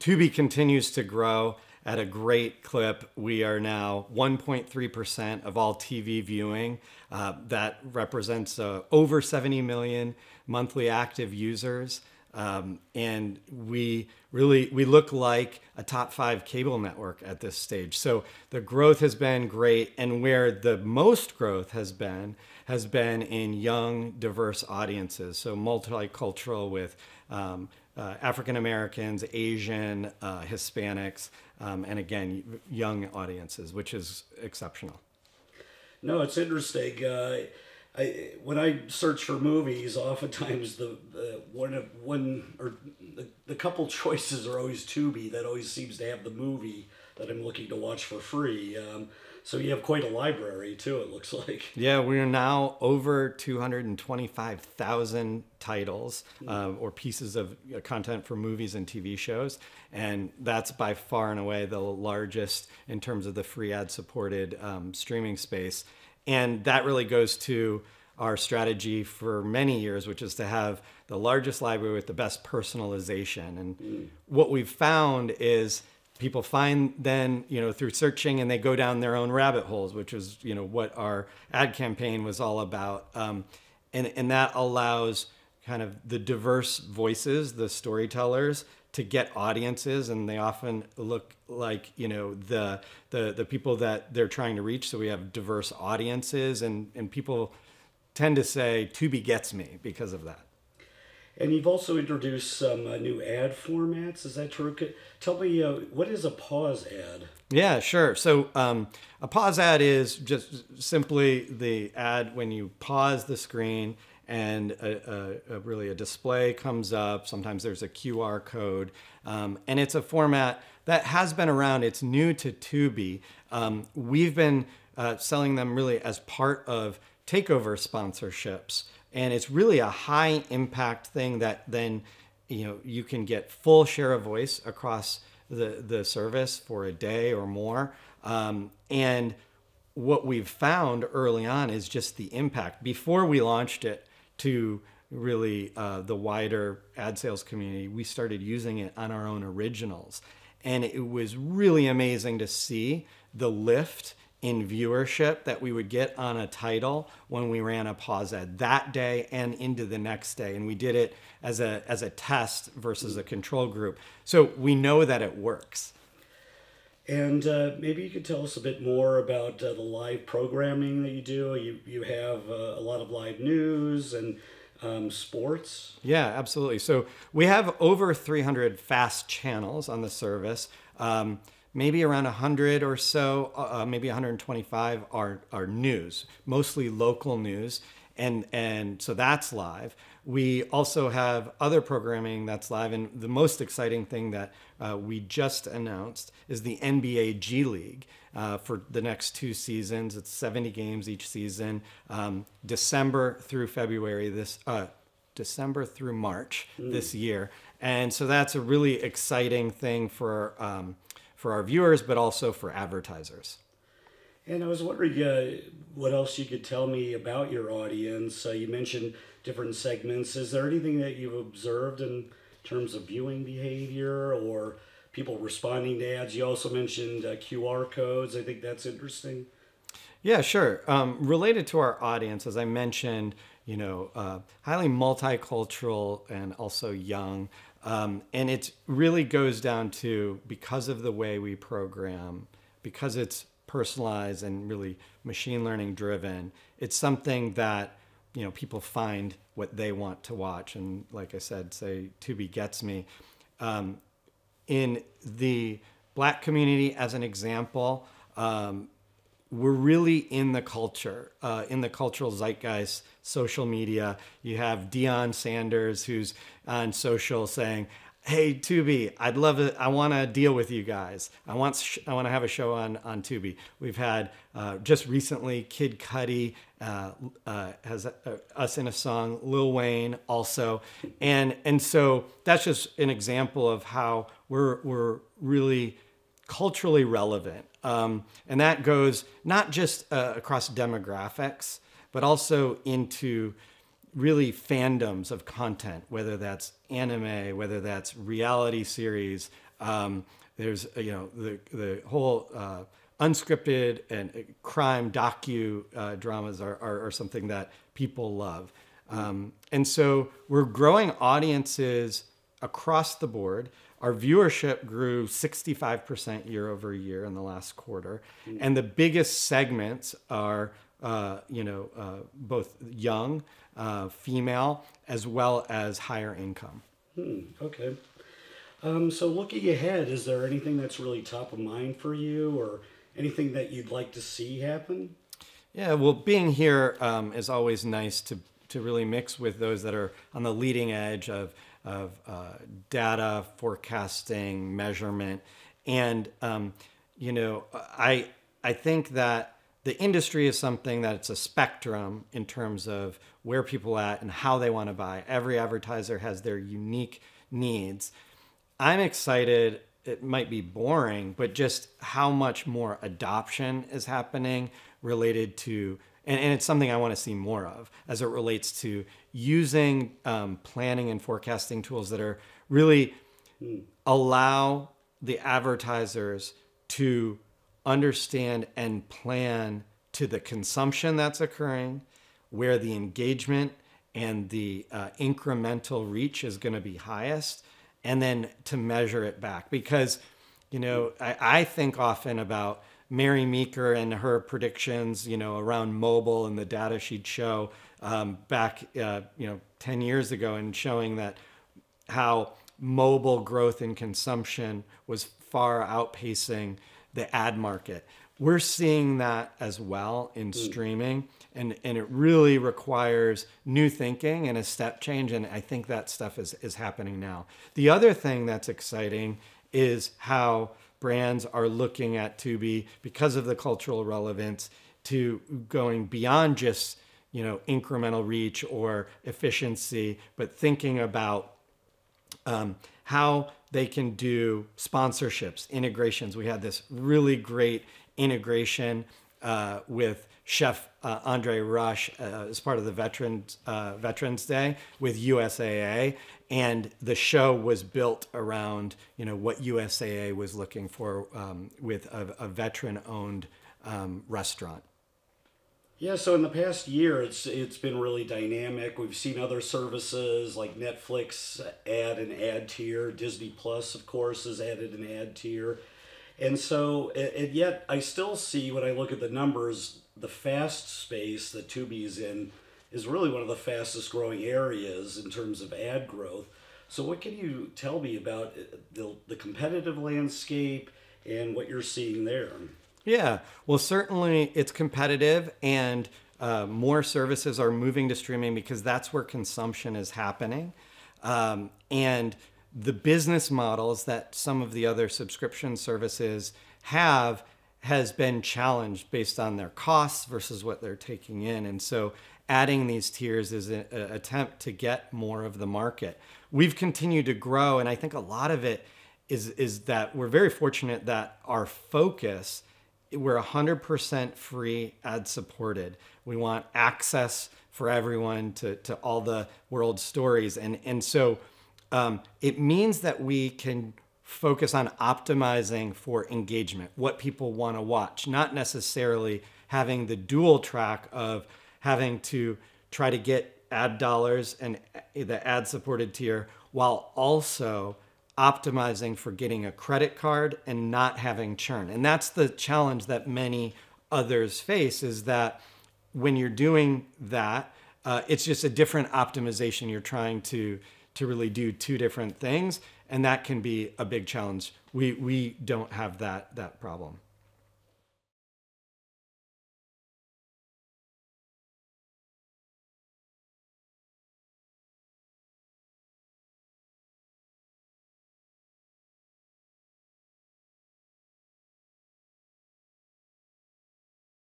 Tubi continues to grow at a great clip. We are now 1.3% of all TV viewing. That represents over 70 million monthly active users. And we look like a top 5 cable network at this stage. So the growth has been great. And where the most growth has been in young, diverse audiences. So multicultural with African Americans, Asian, Hispanics, and again, young audiences, which is exceptional. No, it's interesting. When I search for movies, oftentimes the couple choices are always Tubi. That always seems to have the movie that I'm looking to watch for free. So you have quite a library too, it looks like. Yeah, we are now over 225,000 titles or pieces of content for movies and TV shows. And that's by far and away the largest in terms of the free ad-supported streaming space. And that really goes to our strategy for many years, which is to have the largest library with the best personalization. And what we've found is people find then, through searching, and they go down their own rabbit holes, which is, what our ad campaign was all about. And that allows kind of the diverse voices, the storytellers, to get audiences, and they often look like, the people that they're trying to reach. So we have diverse audiences, and people tend to say Tubi gets me because of that. And you've also introduced some new ad formats. Is that true? Tell me, what is a pause ad? Yeah, sure. So a pause ad is just simply the ad when you pause the screen and really a display comes up. Sometimes there's a QR code. And it's a format that has been around. It's new to Tubi. We've been selling them really as part of takeover sponsorships. And it's really a high impact thing that then, you can get full share of voice across the service for a day or more. And what we've found early on is just the impact. Before we launched it to really the wider ad sales community, we started using it on our own originals. And it was really amazing to see the lift in viewership that we would get on a title when we ran a pause ad that day and into the next day. And we did it as a test versus a control group. So we know that it works. And maybe you could tell us a bit more about the live programming that you do. You have a lot of live news and sports. Yeah, absolutely. So we have over 300 fast channels on the service. Maybe around 100 or so, maybe 125 are news, mostly local news. And so that's live. We also have other programming that's live. And the most exciting thing that we just announced is the NBA G League for the next 2 seasons. It's 70 games each season, December through March this year. And so that's a really exciting thing for our viewers, but also for advertisers. And I was wondering what else you could tell me about your audience. You mentioned different segments. Is there anything that you've observed in terms of viewing behavior or people responding to ads? You also mentioned QR codes. I think that's interesting. Yeah, sure. Related to our audience, as I mentioned, highly multicultural and also young. And it really goes down to, because of the way we program, because it's personalized and really machine learning driven, it's something that, people find what they want to watch. And like I said, say Tubi gets me. In the Black community, as an example, we're really in the culture, in the cultural zeitgeist, social media. You have Deion Sanders, who's on social saying, "Hey, Tubi, I'd love it. I want to deal with you guys. I want to have a show on Tubi." We've had just recently Kid Cudi has us in a song, Lil Wayne also, and so that's just an example of how we're really culturally relevant. And that goes not just across demographics, but also into really fandoms of content, whether that's anime, whether that's reality series, There's the whole unscripted and crime dramas are something that people love. And so we're growing audiences across the board. Our viewership grew 65% year over year in the last quarter. And the biggest segments are, both young, female, as well as higher income. Okay. So looking ahead, is there anything that's really top of mind for you or anything that you'd like to see happen? Yeah, well, being here is always nice to really mix with those that are on the leading edge of data, forecasting, measurement. And, I think that the industry is something that it's a spectrum in terms of where people are at and how they want to buy. Every advertiser has their unique needs. I'm excited. It might be boring, but just how much more adoption is happening related to, and it's something I want to see more of as it relates to using planning and forecasting tools that are really allow the advertisers to understand and plan to the consumption that's occurring, where the engagement and the incremental reach is going to be highest, and then to measure it back. Because, I think often about Mary Meeker and her predictions, around mobile and the data she'd show back, 10 years ago, and showing that how mobile growth in consumption was far outpacing the ad market. We're seeing that as well in streaming, and it really requires new thinking and a step change, and I think that stuff is happening now. The other thing that's exciting is how brands are looking at Tubi because of the cultural relevance to going beyond just, incremental reach or efficiency, but thinking about how they can do sponsorships, integrations. We had this really great integration with Chef Andre Rush as part of the Veterans Day with USAA, and the show was built around what USAA was looking for with a veteran-owned restaurant. Yeah, so in the past year, it's been really dynamic. We've seen other services like Netflix add an ad tier. Disney Plus, of course, has added an ad tier. And so, and yet I still see, when I look at the numbers, the fast space that Tubi is in is really one of the fastest growing areas in terms of ad growth. So what can you tell me about the competitive landscape and what you're seeing there? Yeah, well, certainly it's competitive, and more services are moving to streaming because that's where consumption is happening. And the business models that some of the other subscription services has been challenged based on their costs versus what they're taking in. And so adding these tiers is an attempt to get more of the market. We've continued to grow, and I think a lot of it is that we're very fortunate that our focus, we're 100% free, ad supported. We want access for everyone to all the world stories. And so it means that we can focus on optimizing for engagement, what people want to watch, not necessarily having the dual track of having to try to get ad dollars and the ad supported tier while also optimizing for getting a credit card and not having churn. And that's the challenge that many others face, is that when you're doing that, it's just a different optimization. You're trying to really do two different things, and that can be a big challenge. We don't have that problem.